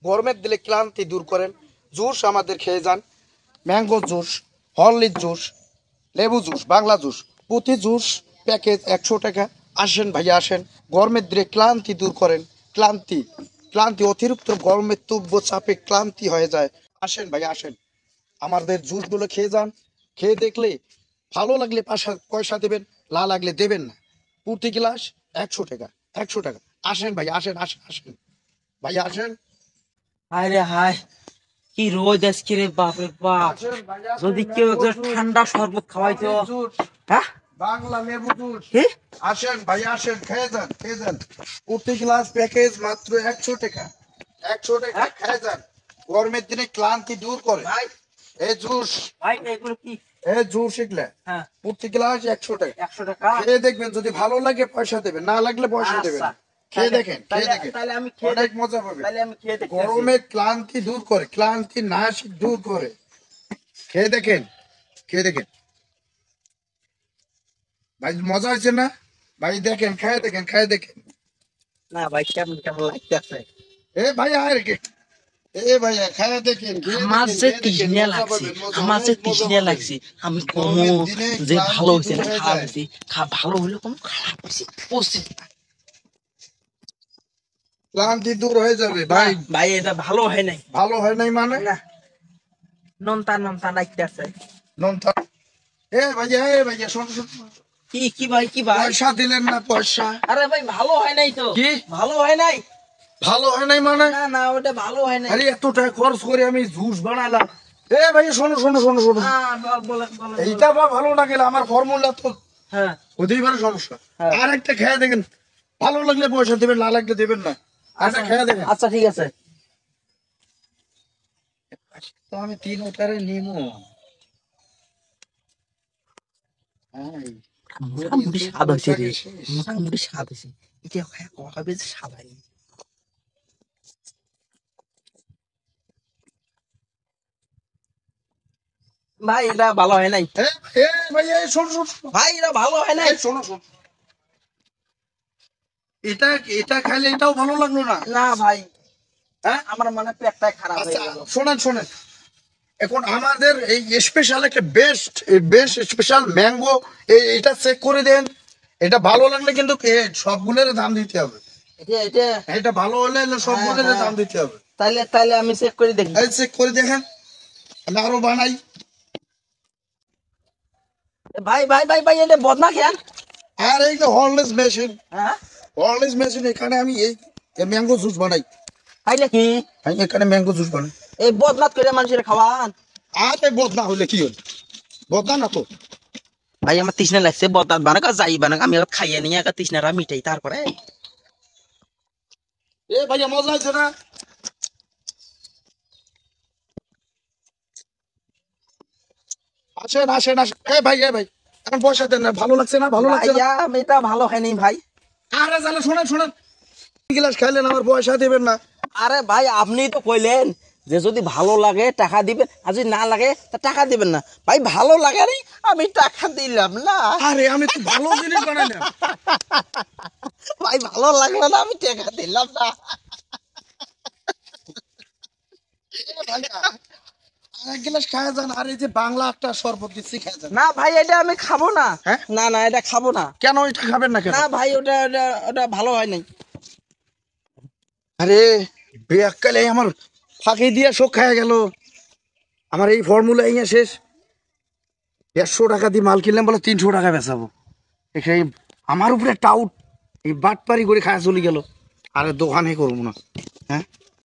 গরমের দিলে ক্লান্তি দূর করেন। জুস আমাদের খেয়ে যান, ম্যাঙ্গো জুস, হরলিক্স জুস, লেবু জুস, বাংলা জুস, প্রতি জুস প্যাকেজ 100 টাকা। আসেন ভাইয়া আসেন, গরমের দিনে ক্লান্তি দূর করেন। ক্লান্তি ক্লান্তি অতিরিক্ত গরমের তুব্য চাপে ক্লান্তি হয়ে যায়। আসেন ভাইয়া আসেন, আমাদের জুসগুলো খেয়ে যান। খেয়ে দেখলে ভালো লাগলে পয়সা দেবেন, না লাগলে দেবেন না। প্রতি গ্লাস 100 টাকা, 100 টাকা। আসেন ভাই আসেন আসেন আসেন ভাই আসেন। হায় রে হায়, কি রোদ আজকে রে, বাপ রে বাপ। আসেন ভাই, আসেন, যদি কেউ ম্যাঙ্গো একটা জুস, ঠান্ডা শরবত খাওয়াইতো। জুস, হ্যাঁ বাংলা লেবু জুস। কি? আসেন ভাই আসেন, খেয়ে যান খেয়ে যান। প্রতি গ্লাস প্যাকেজ মাত্র 100 টাকা, 100 টাকা। হ্যাঁ? খেয়ে যান, গরমের দিনে ক্লান্তি দূর করে। ভাই এই জুস, ভাই এগুলো কি? এই জুস শিখলে হ্যাঁ, প্রতি গ্লাস 100 টাকা। 100 টাকা। খেয়ে দেখবেন, যদি ভালো লাগে পয়সা দেবেন, না লাগলে পয়সা দেবেন আচ্ছা, না। খেয়ে তাহলে- দেখেন, খেয়ে তাহলে- দেখেন, তাহলে আমি খেয়ে অনেক দেখ- মজা পাবে। তাহলে আমি খেয়ে দেখতেছি। গরমে ক্লান্তি দূর করে, ক্লান্তি নাশিক দূর করে। খেয়ে দেখেন, খেয়ে দেখেন ভাই, মজা হয়েছে না ভাই? দেখেন, খেয়ে দেখেন, খেয়ে দেখেন। না ভাই, কেমন কেমন লাগতেছে। এ ভাই আর কি, এ ভাই খেয়ে দেখেন, খেয়ে আমার দেখেন, যে খেয়ে দেখেন, তৃষ্ণা মজা লাগছে, পাবেন, মজা, আমার যে অনেক মজা তৃষ্ণা পাবেন। লাগছে, আমি কমু গরমের দিনে যে ক্লান্তি ভালো হয়েছে দূর না, হয়ে খারাপ যায়। হয়েছে। ভালো হইলে কম, খারাপ হয়েছে পরিস্থিতি। ক্লান্তি দূর হয়ে যাবে ভাই। ভাই এটা ভালো হয় নাই। ভালো হয় নাই মানে? না, নন্তা নন্তা লাগতেছে। নন্থা। এ ভাইয়া, এ ভাইয়া, শোন শোন, কি কি ভাই, কি ভাই? পয়সা দিলেন না, পয়সা। আরে ভাই ভালো হয় নাই তো। কি? ভালো হয় নাই? ভালো হয় নাই মানে? না না, ওটা ভালো হয় নাই। আরে এত টাকা খরচ করে আমি জুস বানালাম। এ ভাই শোনো শোনো শোনো শোনো, বলেন বলেন। এইটা বা ভালো না গেলে আমার ফর্মুলা তো হ্যাঁ হতেই পারে সমস্যা। হ্যাঁ। আর একটা খেয়ে দেখেন, ভালো লাগলে পয়সা দেবেন, না লাগলে দেবেন না। আচ্ছা খেয়ে দেখেন। আচ্ছা ঠিক আছে। তো আমি 3 ওটারে নিমু। মোটামুটি স্বাদ হয়েছে রে, মোটামুটি স্বাদ হয়েছে। এটা কবে যে স্বাদ হয়নি। ভাই এটা ভালো হয় নাই। এ ভাই, এই শোনো শোনো শোনো। ভাই এটা ভালো হয় নাই। এই শোনো শোনো, এটা এটা খাইলে এটাও ভালো লাগলো না। না ভাই, হ্যাঁ আমার মনে পেটটাই খারাপ আচ্ছা হয়ে গেল। শোনেন শোনেন, এখন আমাদের এই স্পেশাল একটা বেস্ট স্পেশাল ম্যাঙ্গো, এটা চেক করে দেন। এটা ভালো লাগলে কিন্তু সবগুলোর দাম দিতে হবে। এটা এটা এটা ভালো হলে সবগুলোর হ্যাঁ। দাম দিতে হবে। তাইলে তাইলে আমি চেক করে দেখি। এই চেক করে দেখেন, আমি আরো বানাই। ভাই ভাই ভাই ভাই, এটা বদনা খেয়াল। আর এই যে হরলিক্স মেশিন, হ্যাঁ হরলিক্স মেশিন, এখানে আমি এই ম্যাঙ্গো জুস বানাই। ভাই নাকি আমি এখানে ম্যাঙ্গো জুস বানাই। এই বদনাত করে মানুষের খাওয়ান। আর এই বদনা হলে কি হল? বদনা না তো। ভাই আমার তৃষ্ণা লাগছে, বদনাত বানাক আর যাই বানাক, আমি আবার খাইয়ে নিয়ে আগে তৃষ্ণাটা মিটাই তারপরে। এ ভাইয়া মজা আছে না? আসেন আসেন আসেন। এ ভাই এখন পয়সা দেন না, ভালো লাগছে না? ভালো লাগছে না? ভাইয়া এটা ভালো হয়নি ভাই। আরে জানা, শোনেন শোনেন, গিলাস খাইলেন, আমার পয়সা দেবেন না। আরে ভাই আপনি তো কইলেন যে যদি ভালো লাগে টাকা দিবেন, আর যদি না লাগে তা টাকা দিবেন না। ভাই ভালো লাগে রে, আমি টাকা দিলাম না। আরে আমি তো ভালো জিনিস বানাইলাম। ভাই ভালো লাগলো না, আমি টাকা দিলাম না। আর এক গিলাস খাওয়া যান, আর এই যে বাংলা একটা শরবত দিচ্ছি, খাওয়া যান। না ভাই এটা আমি খাবো না। হ্যাঁ? না না এটা খাবো না। কেন এটা খাবেন না কেন? না ভাই ওটা ওটা ওটা ভালো হয় নাই। আরে বেকালে আমার ফাঁকি দিয়ে শোক খাওয়া গেল। আমার এই ফর্মুলা ইয়ে শেষ। 150 টাকা দিয়ে মাল কিনলাম, বলে 300 টাকা বেচাবো। এই আমার উপরে টাউট, এই বাটপারি করে খাওয়া চলে গেল। আরে দোকানে করবো না। হ্যাঁ